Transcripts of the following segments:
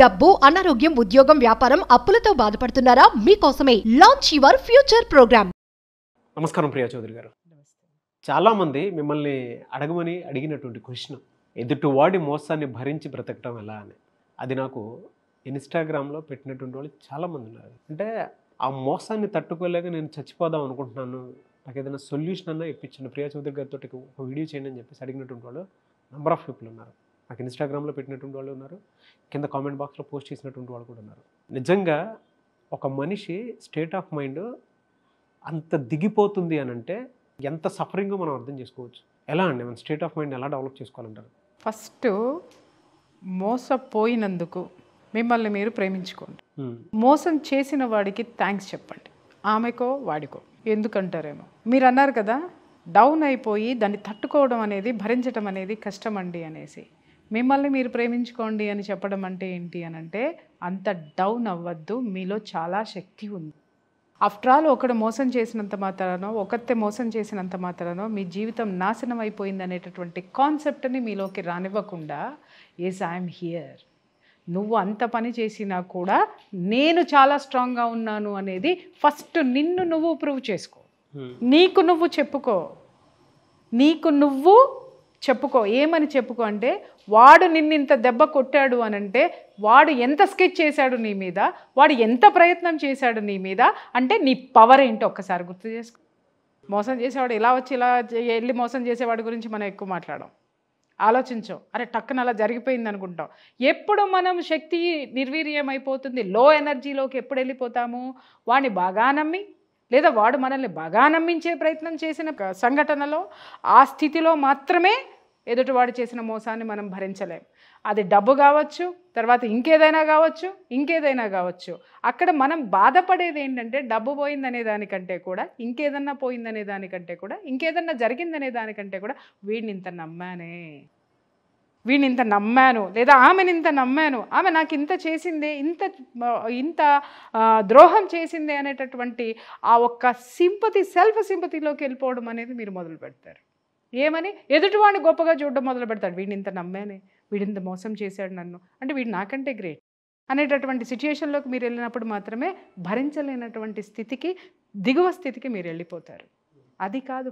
డబ్బు, అనారోగ్యం, ఉద్యోగం, వ్యాపారం, అప్పులతో బాధపడుతున్నారా? మీకోసమే లాంచ్ యువర్ ఫ్యూచర్ ప్రోగ్రామ్. నమస్కారం ప్రియా చౌదరి గారు. చాలామంది మిమ్మల్ని అడిగినటువంటి క్వశ్చన్, ఎదుటివాడి మోసాన్ని భరించి బ్రతకటం ఎలా అని. అది నాకు ఇన్స్టాగ్రామ్లో పెట్టినటువంటి వాళ్ళు చాలామంది ఉన్నారు. అంటే ఆ మోసాన్ని తట్టుకోలేక నేను చచ్చిపోదాం అనుకుంటున్నాను, నాకు ఏదైనా సొల్యూషన్ అన్నా ఇప్పించండి ప్రియా చౌదరి గారితో ఒక వీడియో చేయండి అని చెప్పేసి అడిగినటువంటి వాళ్ళు నెంబర్ ఆఫ్ పీపుల్ ఉన్నారు. నాకు ఇన్స్టాగ్రామ్లో పెట్టినటువంటి వాళ్ళు ఉన్నారు, కింద కామెంట్ బాక్స్లో పోస్ట్ చేసినటువంటి వాళ్ళు కూడా ఉన్నారు. నిజంగా ఒక మనిషి స్టేట్ ఆఫ్ మైండ్ అంత దిగిపోతుంది అని అంటే ఎంత సఫరింగో మనం అర్థం చేసుకోవచ్చు. ఎలా అండి మన స్టేట్ ఆఫ్ మైండ్ ఎలా డెవలప్ చేసుకోవాలంటారు? ఫస్ట్ మోసపోయినందుకు మిమ్మల్ని మీరు ప్రేమించుకోండి. మోసం చేసిన వాడికి థ్యాంక్స్ చెప్పండి, ఆమెకో వాడికో. ఎందుకంటారేమో మీరు అన్నారు కదా, డౌన్ అయిపోయి దాన్ని తట్టుకోవడం అనేది, భరించడం అనేది కష్టం అండి అనేసి. మిమ్మల్ని మీరు ప్రేమించుకోండి అని చెప్పడం అంటే ఏంటి అని అంటే, అంత డౌన్ అవ్వద్దు, మీలో చాలా శక్తి ఉంది. ఆఫ్టర్ ఆల్ ఒకడు మోసం చేసినంత మాత్రానో, ఒకతే మోసం చేసినంత మాత్రానో మీ జీవితం నాశనం అయిపోయింది అనేటటువంటి కాన్సెప్ట్ని మీలోకి రానివ్వకుండా, ఎస్ ఐఎమ్ హియర్, నువ్వు అంత పని చేసినా కూడా నేను చాలా స్ట్రాంగ్గా ఉన్నాను అనేది ఫస్ట్ నిన్ను నువ్వు ప్రూవ్ చేసుకో. నీకు నువ్వు చెప్పుకో. ఏమని చెప్పుకో అంటే, వాడు నిన్నింత దెబ్బ కొట్టాడు అని అంటే, వాడు ఎంత స్కెచ్ చేశాడు నీ మీద, వాడు ఎంత ప్రయత్నం చేశాడు నీ మీద అంటే, నీ పవర్ ఏంటో ఒక్కసారి గుర్తు చేసుకో. మోసం చేసేవాడు ఇలా వచ్చి ఇలా వెళ్ళి మోసం చేసేవాడి గురించి మనం ఎక్కువ మాట్లాడాం, ఆలోచించాం. అరే టక్కున అలా జరిగిపోయింది అనుకుంటాం. ఎప్పుడు మనం శక్తి నిర్వీర్యం అయిపోతుంది, లో ఎనర్జీలోకి ఎప్పుడు వెళ్ళిపోతాము, వాడిని బాగా నమ్మి లేదా వాడు మనల్ని బాగా నమ్మించే ప్రయత్నం చేసిన సంఘటనలో, ఆ స్థితిలో మాత్రమే ఎదుటివాడు చేసిన మోసాన్ని మనం భరించలేం. అది డబ్బు కావచ్చు, తర్వాత ఇంకేదైనా కావచ్చు. అక్కడ మనం బాధపడేది ఏంటంటే, డబ్బు పోయిందనే దానికంటే కూడా, ఇంకేదన్నా పోయిందనే దానికంటే కూడా, ఇంకేదన్నా జరిగిందనే దానికంటే కూడా, వీడిని ఇంత నమ్మాను లేదా ఆమెని ఇంత నమ్మాను, ఆమె నాకు ఇంత చేసిందే, ఇంత ద్రోహం చేసిందే అనేటటువంటి ఆ ఒక్క సెల్ఫ్ సింపతిలోకి వెళ్ళిపోవడం అనేది మీరు మొదలు పెడతారు. ఏమని? ఎదుటివాడిని గొప్పగా చూడడం మొదలు పెడతాడు. వీడిని ఇంత నమ్మానే, వీడింత మోసం చేశాడు నన్ను అంటే, వీడు నాకంటే గ్రేట్ అనేటటువంటి సిచ్యుయేషన్లోకి మీరు వెళ్ళినప్పుడు మాత్రమే భరించలేనటువంటి స్థితికి, దిగువ స్థితికి మీరు వెళ్ళిపోతారు. అది కాదు,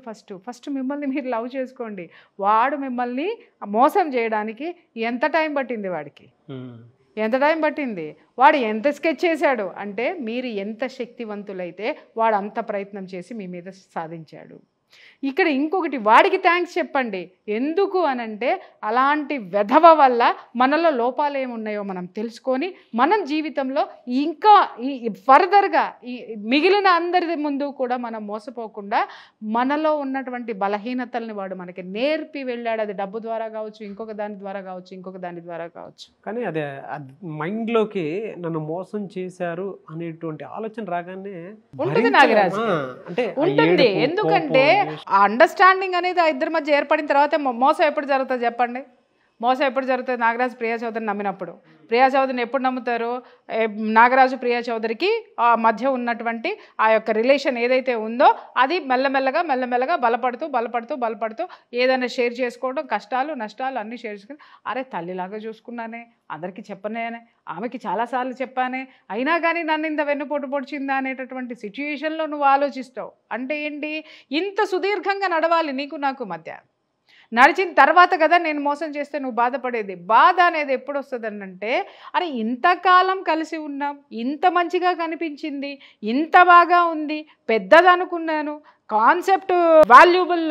ఫస్ట్ మిమ్మల్ని మీరు లవ్ చేసుకోండి. వాడు మిమ్మల్ని మోసం చేయడానికి ఎంత టైం పట్టింది వాడు ఎంత స్కెచ్ చేశాడు అంటే, మీరు ఎంత శక్తివంతులైతే వాడు అంత ప్రయత్నం చేసి మీ మీద సాధించాడు. ఇక్కడ ఇంకొకటి, వాడికి థ్యాంక్స్ చెప్పండి. ఎందుకు అనంటే, అలాంటి వెధవ వల్ల మనలో లోపాలు ఏమున్నాయో మనం తెలుసుకొని, మనం జీవితంలో ఇంకా ఫర్దర్గా మిగిలిన అందరి ముందు కూడా మనం మోసపోకుండా, మనలో ఉన్నటువంటి బలహీనతల్ని వాడు మనకి నేర్పి వెళ్ళాడు. అది డబ్బు ద్వారా కావచ్చు, ఇంకొక దాని ద్వారా కావచ్చు. కానీ అదే మైండ్లోకి నన్ను మోసం చేశారు అనేటువంటి ఆలోచన రాగానే ఉంటుంది నాగరాజు, అంటే ఉంటుంది. ఎందుకంటే ఆ అండర్స్టాండింగ్ అనేది ఆ ఇద్దరి మధ్య ఏర్పడిన తర్వాత మోసం ఎప్పుడు జరుగుతుంది చెప్పండి? మోసం ఎప్పుడు జరుగుతుంది? నాగరాజు ప్రియా చౌదరిని నమ్మినప్పుడు. ప్రియా చౌదరిని ఎప్పుడు నమ్ముతారు? నాగరాజు ప్రియా చౌదరికి ఆ మధ్య ఉన్నటువంటి ఆ యొక్క రిలేషన్ ఏదైతే ఉందో, అది మెల్లమెల్లగా బలపడుతూ ఏదైనా షేర్ చేసుకోవడం, కష్టాలు నష్టాలు అన్నీ షేర్ చేసుకుని, అరే తల్లిలాగా చూసుకున్నానే, అందరికీ చెప్పనే, ఆమెకి చాలాసార్లు చెప్పానే, అయినా కానీ నన్ను ఇంత వెన్నుపోటు పొడిచిందా అనేటటువంటి సిచ్యుయేషన్లో నువ్వు ఆలోచిస్తావు. అంటే ఏంటి? ఇంత సుదీర్ఘంగా నడవాలి నీకు నాకు మధ్య. నడిచిన తర్వాత కదా నేను మోసం చేస్తే నువ్వు బాధపడేది. బాధ అనేది ఎప్పుడు వస్తుందనంటే, అరే ఇంతకాలం కలిసి ఉన్నాం, ఇంత మంచిగా కనిపించింది, ఇంత బాగా ఉంది, పెద్దదనుకున్నాను, కాన్సెప్ట్ వాల్యుబుల్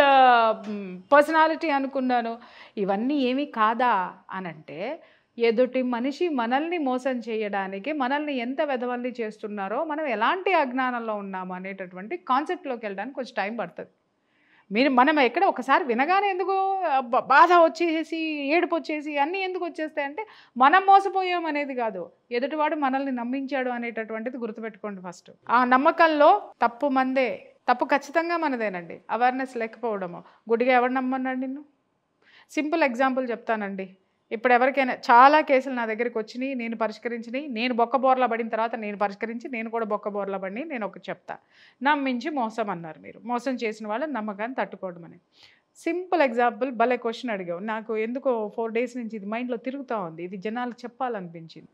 పర్సనాలిటీ అనుకున్నాను, ఇవన్నీ ఏమీ కాదా అనంటే, ఎదుటి మనిషి మనల్ని మోసం చేయడానికి మనల్ని ఎంత వెధవల్ని చేస్తున్నారో, మనం ఎలాంటి అజ్ఞానంలో ఉన్నాము అనేటటువంటి కాన్సెప్ట్లోకి వెళ్ళడానికి కొంచెం టైం పడుతుంది. మనం ఎక్కడ ఒకసారి వినగానే ఎందుకు బాధ వచ్చేసి, ఏడుపు వచ్చేసి అన్నీ ఎందుకు వచ్చేస్తాయంటే, మనం మోసపోయాం అనేది కాదు, ఎదుటివాడు మనల్ని నమ్మించాడు అనేటటువంటిది గుర్తుపెట్టుకోండి. ఫస్ట్ ఆ నమ్మకంలో తప్పు ఖచ్చితంగా మనదేనండి. అవేర్నెస్ లేకపోవడము. గుడిగా ఎవరు నమ్మన్నాడు నిన్ను? సింపుల్ ఎగ్జాంపుల్ చెప్తానండి. ఇప్పుడు ఎవరికైనా చాలా కేసులు నా దగ్గరికి వచ్చినాయి, నేను పరిష్కరించినాయి. నేను బొక్కబోర్లా పడిన తర్వాత నేను పరిష్కరించి, నేను కూడా బొక్కబోర్లా పడి నేను ఒకటి చెప్తా. నమ్మించి మోసం అన్నారు మీరు. మోసం చేసిన వాళ్ళ నమ్మకాన్ని తట్టుకోవడం అని. సింపుల్ ఎగ్జాంపుల్, భలే క్వశ్చన్ అడిగావు. నాకు ఎందుకో 4 days నుంచి ఇది మైండ్లో తిరుగుతూ ఉంది, ఇది జనాలకు చెప్పాలనిపించింది.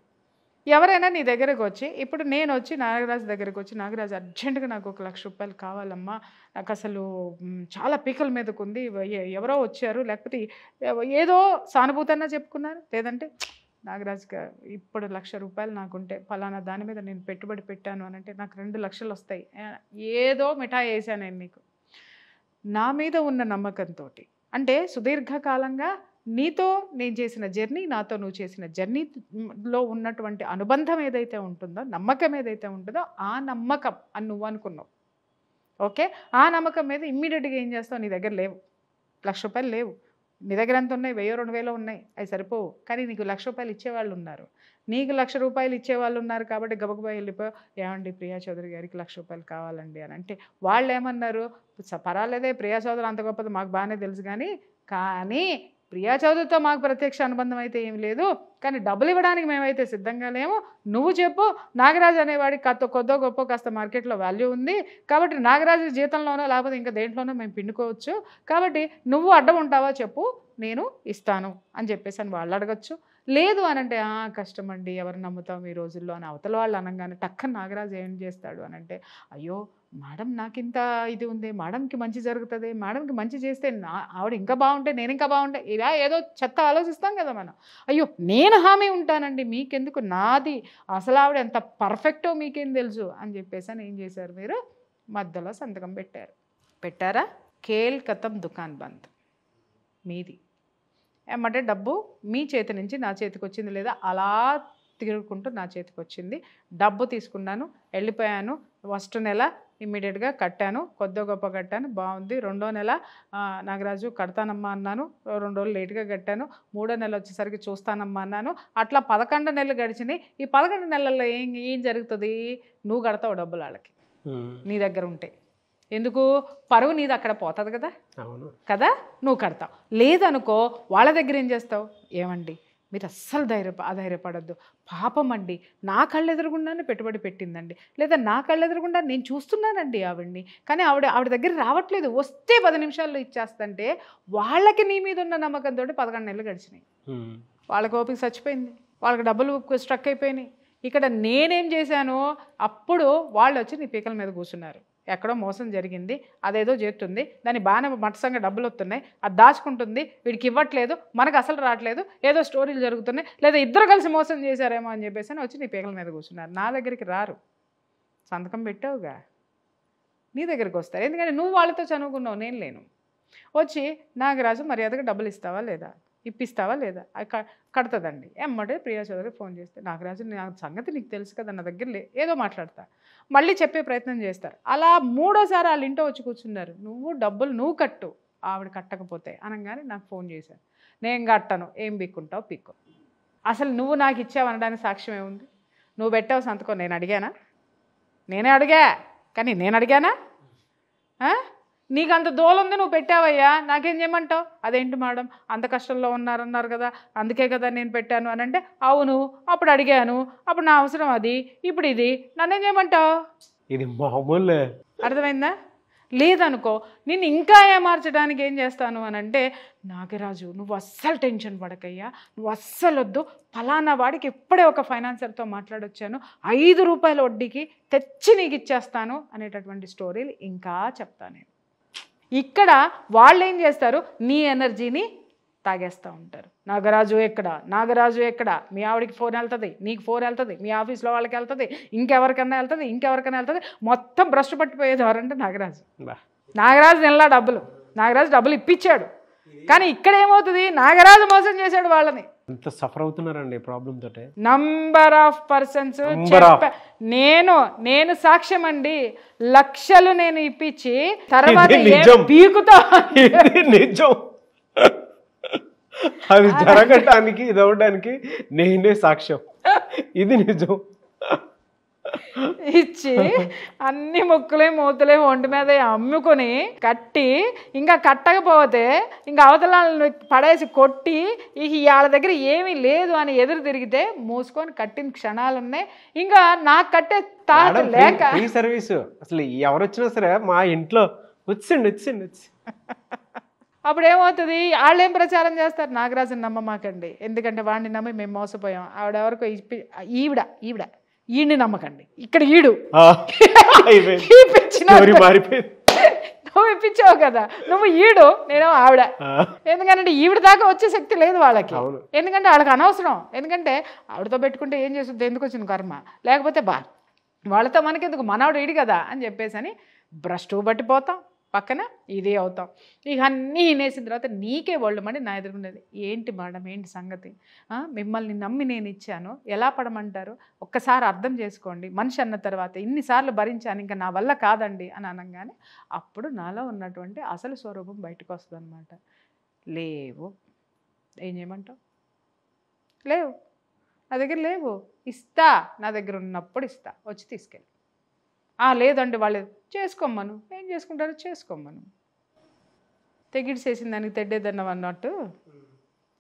ఎవరైనా నీ దగ్గరకు వచ్చి, ఇప్పుడు నేను వచ్చి నాగరాజు దగ్గరకు వచ్చి, నాగరాజు అర్జెంటుగా నాకు 1,00,000 రూపాయలు కావాలమ్మా, నాకు అసలు చాలా పీకల మీదకు ఉంది, ఎవరో వచ్చారు, లేకపోతే ఏదో సానుభూతన్నా చెప్పుకున్నారు, లేదంటే నాగరాజు ఇప్పుడు 1,00,000 రూపాయలు నాకుంటే ఫలానా దాని మీద నేను పెట్టుబడి పెట్టాను అని అంటే నాకు 2 లక్షలు వస్తాయి, ఏదో మిఠాయి వేసాను నేను నీకు, నా మీద ఉన్న నమ్మకంతో, అంటే సుదీర్ఘకాలంగా నీతో నేను చేసిన జర్నీ, నాతో నువ్వు చేసిన జర్నీలో ఉన్నటువంటి అనుబంధం ఏదైతే ఉంటుందో, నమ్మకం ఏదైతే ఉంటుందో, ఆ నమ్మకం అని నువ్వు అనుకున్నావు. ఓకే, ఆ నమ్మకం మీద ఇమ్మీడియట్గా ఏం చేస్తావు, నీ దగ్గర లేవు, 1,00,000 రూపాయలు లేవు, నీ దగ్గర ఎంత ఉన్నాయి, 1,000-2,000 ఉన్నాయి, అవి సరిపోవు, కానీ నీకు 1,00,000 రూపాయలు ఇచ్చేవాళ్ళు ఉన్నారు, నీకు 1,00,000 రూపాయలు ఇచ్చేవాళ్ళు ఉన్నారు కాబట్టి గబగబా వెళ్ళిపో, ఏమండి ప్రియా చౌదరి గారికి 1,00,000 రూపాయలు కావాలండి అని అంటే వాళ్ళు ఏమన్నారు, పర్వాలేదే ప్రియా చౌదరి అంత గొప్పది మాకు బాగానే తెలుసు, కానీ ప్రియా చౌదరితో మాకు ప్రత్యక్ష అనుబంధం అయితే ఏమి లేదు, కానీ డబ్బులు ఇవ్వడానికి మేమైతే సిద్ధంగా లేము, నువ్వు చెప్పు, నాగరాజు అనేవాడికి కొద్దో గొప్ప కాస్త మార్కెట్లో వాల్యూ ఉంది కాబట్టి నాగరాజు జీతంలోనో లేకపోతే ఇంకా దేంట్లోనో మేము పిండుకోవచ్చు, కాబట్టి నువ్వు అడ్డం ఉంటావా చెప్పు, నేను ఇస్తాను అని చెప్పేసి అని వాళ్ళు అడగచ్చు. లేదు అని అంటే కష్టం అండి, ఎవరు నమ్ముతాం ఈ రోజుల్లో అని అవతల వాళ్ళు అనగానే టక్కన నాగరాజు ఏం చేస్తాడు అని అంటే, అయ్యో మేడం నాకు ఇంత ఇది ఉంది, మేడంకి మంచి జరుగుతుంది, మేడంకి మంచి చేస్తే ఆవిడ ఇంకా బాగుంటే నేను ఇంకా బాగుంటే, ఇలా ఏదో చెత్త ఆలోచిస్తాం కదా మనం. అయ్యో నేను హామీ ఉంటానండి, మీకెందుకు, నాది అసలు ఆవిడ ఎంత పర్ఫెక్టో మీకేం తెలుసు అని చెప్పేసి అని ఏం చేశారు మీరు, మధ్యలో సంతకం పెట్టారా, కేల్ కతం దుకాన్ బంద్ మీది. ఏమంటే డబ్బు మీ చేతి నుంచి నా చేతికి వచ్చింది లేదా అలా తిరుగుకుంటూ నా చేతికి వచ్చింది, డబ్బు తీసుకున్నాను, వెళ్ళిపోయాను, ఫస్ట్ నెల ఇమ్మీడియట్గా కట్టాను, కొద్దో గొప్ప కట్టాను, బాగుంది, 2వ నెల నాగరాజు కడతానమ్మా అన్నాను, 2 రోజులు లేట్గా కట్టాను, 3వ నెల వచ్చేసరికి చూస్తానమ్మా అన్నాను, అట్లా 11 నెలలు గడిచినాయి. ఈ 11 నెలల్లో ఏం జరుగుతుంది, నువ్వు కడతావు డబ్బులు వాళ్ళకి నీ దగ్గర ఉంటే, ఎందుకు పరువు నీది అక్కడ పోతుంది కదా, కదా నువ్వు కడతావు. లేదనుకో వాళ్ళ దగ్గర ఏం చేస్తావు, ఏమండి మీరు అస్సలు అధైర్యపడద్దు, పాపం అండి నా కళ్ళు ఎదురుగుండానే పెట్టుబడి పెట్టిందండి, లేదా నా కళ్ళు ఎదురుగుండా నేను చూస్తున్నానండి ఆవిడ్ని, కానీ ఆవిడ దగ్గర రావట్లేదు, వస్తే 10 నిమిషాల్లో ఇచ్చేస్తంటే వాళ్ళకి నీ మీద ఉన్న నమ్మకంతో 11 నెలలు గడిచినాయి, వాళ్ళకి ఓపిక చచ్చిపోయింది, వాళ్ళకి డబ్బులు స్ట్రక్ అయిపోయినాయి. ఇక్కడ నేనేం చేశాను, అప్పుడు వాళ్ళు వచ్చి నీ పీకల మీద కూర్చున్నారు, ఎక్కడో మోసం జరిగింది, అదేదో చేస్తుంది, దాని బాగానే మట్టసంగా డబ్బులు వస్తున్నాయి, అది దాచుకుంటుంది, వీడికి ఇవ్వట్లేదు, మనకు అసలు రావట్లేదు, ఏదో స్టోరీలు జరుగుతున్నాయి, లేదా ఇద్దరు కలిసి మోసం చేశారేమో అని చెప్పేసి అని వచ్చి నీ పీకల మీద కూర్చున్నారు. నా దగ్గరికి రారు, సంతకం పెట్టావుగా నీ దగ్గరికి వస్తారు, ఎందుకంటే నువ్వు వాళ్ళతో చదువుకున్నావు, నేను లేను. వచ్చి నాగరాజు మర్యాదగా డబ్బులు ఇస్తావా లేదా, ఇప్పిస్తావా లేదా, కడుతుందండి. ఎమ్మటే ప్రియా చౌదరి ఫోన్ చేస్తే, నాగరాజు నా సంగతి నీకు తెలుసు కదా, నా దగ్గర ఏదో మాట్లాడతా, మళ్ళీ చెప్పే ప్రయత్నం చేస్తారు. అలా 3వసారి వాళ్ళ ఇంట్లో వచ్చి కూర్చున్నారు, డబ్బులు నువ్వు కట్టు, ఆవిడ కట్టకపోతే అనగానే నాకు ఫోన్ చేశాను, నేను కట్టను, ఏం పీక్కుంటావు పీక్కు, అసలు నువ్వు నాకు ఇచ్చావు అనడానికి సాక్ష్యం ఏముంది, నువ్వు పెట్టావు సంతకం, నేను అడిగానా, నేనే అడిగా, కానీ నేను అడిగానా, నీకు అంత దోలు ఉంది, నువ్వు పెట్టావయ్యా, నాకేం చేయమంటావు, అదేంటి మేడం అంత కష్టంలో ఉన్నారన్నారు కదా, అందుకే కదా నేను పెట్టాను అని అంటే, అవును అప్పుడు అడిగాను, అప్పుడు నా అవసరం అది, ఇప్పుడు ఇది, నన్నేం చేయమంటావు, ఇది మామూలే, అర్థమైందా. లేదనుకో నిన్ను ఇంకా ఏమార్చడానికి ఏం చేస్తాను అని అంటే, నాగరాజు నువ్వు అస్సలు టెన్షన్ పడకయ్యా, నువ్వు అస్సలు వద్దు, ఫలానా వాడికి ఇప్పుడే ఒక ఫైనాన్సర్తో మాట్లాడొచ్చాను, 5 రూపాయల వడ్డీకి తెచ్చి నీకు ఇచ్చేస్తాను అనేటటువంటి స్టోరీలు ఇంకా చెప్తాను నేను. ఇక్కడ వాళ్ళు ఏం చేస్తారు, నీ ఎనర్జీని తాగేస్తూ ఉంటారు. నాగరాజు ఎక్కడ, మీ ఆవిడికి ఫోన్ వెళ్తుంది, నీకు ఫోన్ వెళ్తుంది, మీ ఆఫీస్లో వాళ్ళకి వెళ్తుంది, ఇంకెవరికన్నా వెళ్తుంది, మొత్తం భ్రష్టు పట్టిపోయేది ఎవరంటే నాగరాజు నెల నాగరాజు డబ్బులు ఇప్పించాడు, కానీ ఇక్కడ ఏమవుతుంది, నాగరాజు మోసం చేశాడు వాళ్ళని. ఎంత సఫర్ అవుతున్నారండి ప్రాబ్లం తోటే, నంబర్ ఆఫ్ పర్సన్స్. నేను సాక్ష్యం అండి, లక్షలు నేను ఇప్పించి తర్వాత పీకుతా, నిజం అది జరగటానికి ఇది అవడానికి నేనే సాక్ష్యం, ఇది నిజం. ఇచ్చి అన్ని ముక్కులే మూతలే ఒంటి మీద అమ్ముకొని కట్టి, ఇంకా కట్టకపోతే ఇంకా అవతల పడేసి కొట్టి, వాళ్ళ దగ్గర ఏమీ లేదు అని ఎదురు తిరిగితే మూసుకొని కట్టిన క్షణాలు ఉన్నాయి. ఇంకా నాకు కట్టే తాత లేక ఫ్రీ సర్వీస్, అసలు ఎవరు వచ్చినా సరే మా ఇంట్లో వచ్చి అప్పుడు ఏమవుతుంది, వాళ్ళు ఏం ప్రచారం చేస్తారు, నాగరాజుని నమ్మమాకండి, ఎందుకంటే వాడిని నమ్మి మేము మోసపోయాం, ఆవిడెవరికో ఈయన్ని నమ్మకండి, ఇక్కడ ఈడు నువ్వు ఇప్పించావు కదా, నువ్వు ఈడు నేను ఆవిడ. ఎందుకంటే ఈవిడ దాకా వచ్చే శక్తి లేదు వాళ్ళకి, ఎందుకంటే వాళ్ళకి అనవసరం. ఎందుకంటే ఆవిడతో పెట్టుకుంటే ఏం చేస్తుంది, ఎందుకు వచ్చింది కర్మ, లేకపోతే వాళ్ళతో మనకెందుకు, మనవాడు ఈడు కదా అని చెప్పేసి అని భ్రష్టు పట్టిపోతాం, పక్కన ఇదే అవుతాం. ఇక అన్నీ వినేసిన తర్వాత నీకే ఒళ్ళు మండి నా ఎదుర్కొనేది, ఏంటి మేడం ఏంటి సంగతి, మిమ్మల్ని నమ్మి నేను ఇచ్చాను, ఎలా పడమంటారు, ఒక్కసారి అర్థం చేసుకోండి, మనిషి అన్న తర్వాత ఇన్నిసార్లు భరించాను, ఇంకా నా వల్ల కాదండి అని అనగానే అప్పుడు నాలో ఉన్నటువంటి అసలు స్వరూపం బయటకు వస్తుంది అనమాట. లేవు, ఏం చేయమంటావు, లేవు నా దగ్గర లేవు, ఇస్తా, నా దగ్గర ఉన్నప్పుడు ఇస్తా, వచ్చి తీసుకెళ్ళి. లేదండి వాళ్ళు చేసుకోమ్మను, ఏం చేసుకుంటారో చేసుకోమ్మను, తెగిడిసేసిన దానికి తెడ్డేదన్నం అన్నట్టు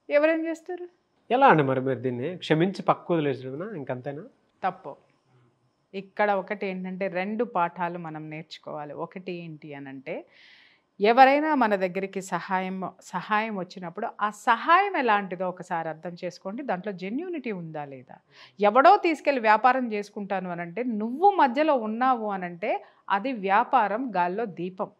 ఎవరేం చేస్తారు. ఎలా అండి మరి మీరు దీన్ని క్షమించి పక్క వదిలేసినా ఇంకంతేనా? తప్పు. ఇక్కడ ఒకటి ఏంటంటే 2 పాఠాలు మనం నేర్చుకోవాలి. ఒకటి ఏంటి అనంటే, ఎవరైనా మన దగ్గరికి సహాయం వచ్చినప్పుడు ఆ సహాయం ఎలాంటిదో ఒకసారి అర్థం చేసుకోండి, దాంట్లో జెన్యూనిటీ ఉందా లేదా. ఎవడో తీసుకెళ్ళి వ్యాపారం చేసుకుంటాను అనంటే నువ్వు మధ్యలో ఉన్నావు అనంటే అది వ్యాపారం గాల్లో దీపం.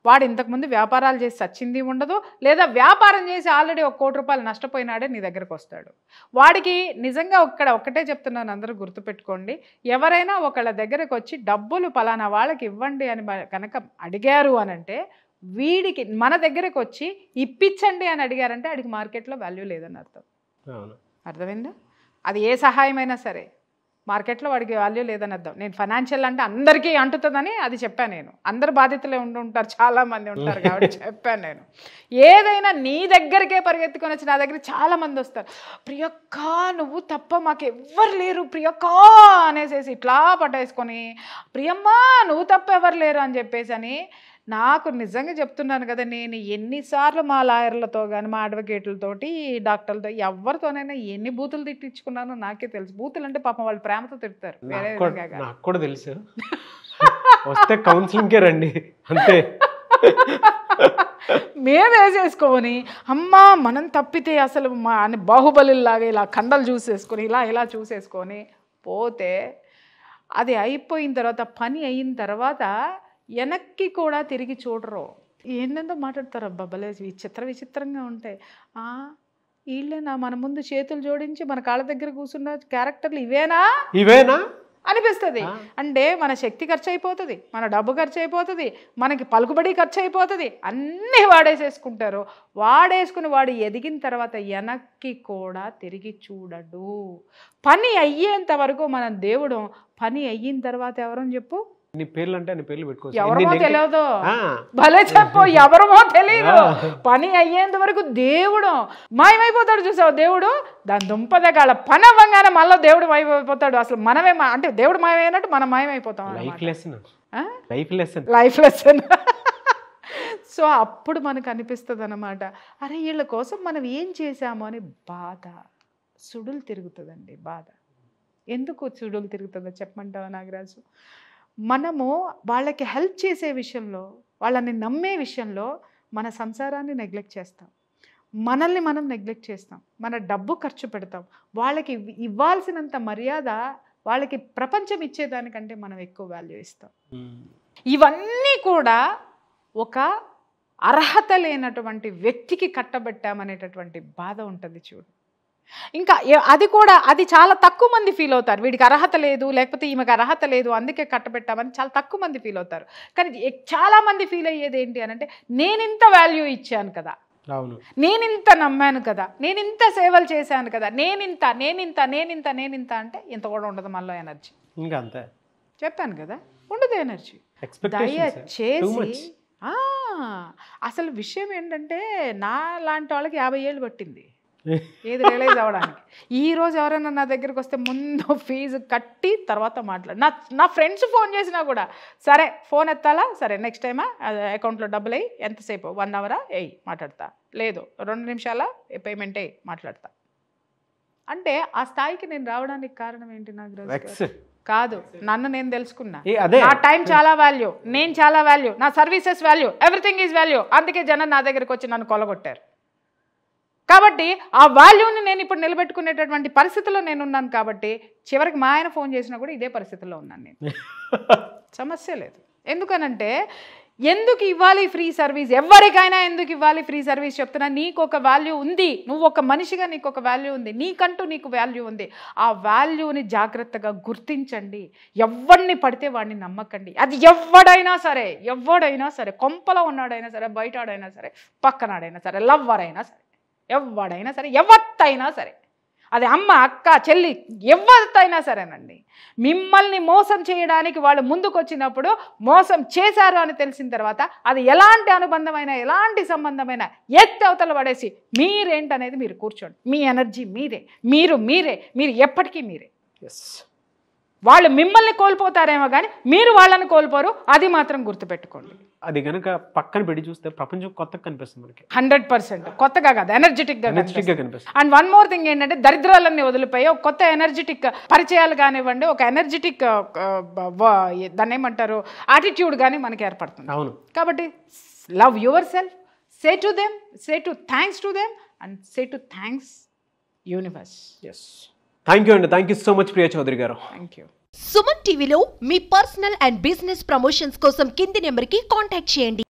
వాడు ఇంతకుముందు వ్యాపారాలు చేసి సచ్చింది ఉండదు, లేదా వ్యాపారం చేసి ఆల్రెడీ 1 కోటి రూపాయలు నష్టపోయినాడే నీ దగ్గరకు వస్తాడు. వాడికి నిజంగా ఇక్కడ ఒక్కటే చెప్తున్నాను, అందరూ గుర్తుపెట్టుకోండి, ఎవరైనా ఒకళ్ళ దగ్గరకు వచ్చి డబ్బులు పలానా వాళ్ళకి ఇవ్వండి అని కనుక అడిగారు అనంటే, వీడికి మన దగ్గరకు వచ్చి ఇప్పించండి అని అడిగారంటే వాడికి మార్కెట్లో వాల్యూ లేదని అర్థం. అర్థమైందా? అది ఏ సహాయమైనా సరే మార్కెట్లో వాడికి వాల్యూ లేదని అర్థం. నేను ఫైనాన్షియల్ అంటే అందరికీ అంటుతుందని అది చెప్పాను నేను. అందరు బాధితులే ఉంటారు, చాలామంది ఉంటారు కాబట్టి చెప్పాను నేను. ఏదైనా నీ దగ్గరికే పరిగెత్తుకొని వచ్చి నా దగ్గర చాలామంది వస్తారు, ప్రియక్క నువ్వు తప్ప మాకు ఎవ్వరు లేరు ప్రియక్క అనేసేసి ఇట్లా పట్టేసుకొని, ప్రియమ్మ నువ్వు తప్ప ఎవరు లేరు అని చెప్పేసి అని. నాకు నిజంగా చెప్తున్నాను కదా, నేను ఎన్నిసార్లు మా లాయర్లతో కానీ మా అడ్వకేట్లతోటి డాక్టర్లతో ఎవరితోనైనా ఎన్ని బూతులు తిట్టించుకున్నానో నాకే తెలుసు. బూతులు అంటే పాపం వాళ్ళు ప్రేమతో తిడతారు, వేరే నాకు కూడా తెలుసు. వస్తే కౌన్సిలింగ్కే రండి అంతే. మేము వేసేసుకొని అమ్మా మనం తప్పితే అసలు మా అని బాహుబలిలాగా ఇలా కండలు చూసేసుకొని ఇలా చూసేసుకొని పోతే, అది అయిపోయిన తర్వాత పని అయిన తర్వాత వెనక్కి కూడా తిరిగి చూడరు. ఏంటంటే మాట్లాడతారు, అబ్బా భలే విచిత్రంగా ఉంటాయి. వీళ్ళేనా మన ముందు చేతులు జోడించి మన కాళ్ళ దగ్గర కూర్చున్న క్యారెక్టర్లు ఇవేనా అనిపిస్తుంది. అంటే మన శక్తి ఖర్చు అయిపోతుంది, మన డబ్బు ఖర్చు అయిపోతుంది, మనకి పలుకుబడి ఖర్చు అయిపోతుంది, అన్నీ వాడేసేసుకుంటారు. వాడేసుకుని వాడు ఎదిగిన తర్వాత వెనక్కి కూడా తిరిగి చూడడు. పని అయ్యేంత వరకు మనం దేవుడు, పని అయిన తర్వాత ఎవరని చెప్పు, నీ పేర్లు అంటే నీ పేర్లు పెట్టుకోవచ్చు, ఎవరమో తెలియదు, భలే చెప్పు, ఎవరమో తెలియదు. పని అయ్యేంత వరకు దేవుడు మాయమైపోతాడు. చూసావు, దేవుడు దాని దుంపదగాళ్ళ పని అవ్వగానే మళ్ళీ దేవుడు మాయమైపోతాడు. అసలు మనమే అంటే దేవుడు మాయమైనట్టు మనం మాయమైపోతాం. Life lesson. సో అప్పుడు మనకు అనిపిస్తుంది అన్నమాట, అరే వీళ్ళ కోసం మనం ఏం చేశాము అని బాధ, సుడులు తిరుగుతుందండి బాధ. ఎందుకు సుడులు తిరుగుతుందో చెప్పమంటావా నాగరాజు? మనము వాళ్ళకి హెల్ప్ చేసే విషయంలో, వాళ్ళని నమ్మే విషయంలో మన సంసారాన్ని నెగ్లెక్ట్ చేస్తాం, మనల్ని మనం నెగ్లెక్ట్ చేస్తాం, మన డబ్బు ఖర్చు పెడతాం, వాళ్ళకి ఇవ్వాల్సినంత మర్యాద వాళ్ళకి ప్రపంచం ఇచ్చేదానికంటే మనం ఎక్కువ వాల్యూ ఇస్తాం. ఇవన్నీ కూడా ఒక అర్హత లేనటువంటి వ్యక్తికి కట్టబెట్టామనేటటువంటి బాధ ఉంటుంది చూడు. ఇంకా అది చాలా తక్కువ మంది ఫీల్ అవుతారు, వీడికి అర్హత లేదు లేకపోతే ఈమెకి అర్హత లేదు అందుకే కట్టబెట్టామని చాలా తక్కువ మంది ఫీల్ అవుతారు. కానీ చాలామంది ఫీల్ అయ్యేది ఏంటి అని అంటే, నేనింత వాల్యూ ఇచ్చాను కదా, నేనింత నమ్మాను కదా, నేనింత సేవలు చేశాను కదా, నేనింత అంటే ఇంత కూడా ఉండదు మనలో ఎనర్జీ. ఇంకా అంతే చెప్పాను కదా, ఉండదు ఎనర్జీ. దయచేసి అసలు విషయం ఏంటంటే, నా లాంటి వాళ్ళకి 50 ఏళ్ళు పట్టింది ఏది రియలైజ్ అవ్వడానికి. ఈరోజు ఎవరైనా నా దగ్గరికి వస్తే ముందు ఫీజు కట్టి తర్వాత మాట్లాడు. నా ఫ్రెండ్స్ ఫోన్ చేసినా కూడా, సరే ఫోన్ ఎత్తాలా, సరే నెక్స్ట్ టైమా అకౌంట్లో డబ్బులు అయ్యి ఎంతసేపు 1 అవరా మాట్లాడతా, లేదు 2 నిమిషాల పేమెంట్ మాట్లాడతా. అంటే ఆ స్థాయికి నేను రావడానికి కారణం ఏంటి నాగరాజు? కాదు, నన్ను నేను తెలుసుకున్నా. అదే నా టైం చాలా వాల్యూ, నేను చాలా వాల్యూ, నా services value, everything is value. అందుకే జనం నా దగ్గరికి వచ్చి నన్ను కొలగొట్టారు. కాబట్టి ఆ వాల్యూని నేను ఇప్పుడు నిలబెట్టుకునేటటువంటి పరిస్థితిలో నేను ఉన్నాను. కాబట్టి చివరికి మా ఆయన ఫోన్ చేసినా కూడా ఇదే పరిస్థితిలో ఉన్నాను నేను. సమస్య లేదు. ఎందుకనంటే ఎందుకు ఇవ్వాలి ఫ్రీ సర్వీస్? ఎవరికైనా ఎందుకు ఇవ్వాలి ఫ్రీ సర్వీస్ చెప్తున్నా. నీకు ఒక వాల్యూ ఉంది, నువ్వు ఒక మనిషిగా నీకు ఒక వాల్యూ ఉంది, నీకంటూ నీకు వాల్యూ ఉంది. ఆ వాల్యూని జాగ్రత్తగా గుర్తించండి. ఎవరిని పడితే వాడిని నమ్మకండి. అది ఎవడైనా సరే, కొంపలో ఉన్నాడైనా సరే, బయటాడైనా సరే, పక్కనాడైనా సరే, లవ్వర్ అయినా సరే, ఎవడైనా సరే, ఎవత్తైనా సరే, అది అమ్మ, అక్క, చెల్లి, ఎవరితైనా సరేనండి. మిమ్మల్ని మోసం చేయడానికి వాళ్ళు ముందుకు వచ్చినప్పుడు మోసం చేశారు అని తెలిసిన తర్వాత అది ఎలాంటి అనుబంధమైన, ఎలాంటి సంబంధమైన ఎత్తి అవతల పడేసి మీరేంటనేది మీరు కూర్చోండి. మీ ఎనర్జీ మీరే, మీరు ఎప్పటికీ మీరే. వాళ్ళు మిమ్మల్ని కోల్పోతారేమో కానీ మీరు వాళ్ళని కోల్పోరు. అది మాత్రం గుర్తుపెట్టుకోండి. అది కనుక పక్కన పెట్టి చూస్తే ప్రపంచం కొత్తగా కనిపిస్తుంది మనకి. 100% కొత్తగా కాదు, ఎనర్జెటిక్గా కనిపిస్తుంది. అండ్ వన్ మోర్ థింగ్ ఏంటంటే దరిద్రాలన్నీ వదిలిపోయి ఒక కొత్త ఎనర్జెటిక్ పరిచయాలు కానివ్వండి, ఒక ఎనర్జెటిక్ దాన్ని ఏమంటారు యాటిట్యూడ్ కానీ మనకి ఏర్పడుతుంది. అవును. కాబట్టి love yourself, say to them, say to thanks to them and say to thanks universe. Thank you అండి. Thank you so much Priya Chaudhary garu. Thank you. Suman టీవీలో మీ పర్సనల్ అండ్ బిజినెస్ ప్రమోషన్స్ కోసం కింది నెంబర్కి కాంటాక్ట్ చేయండి.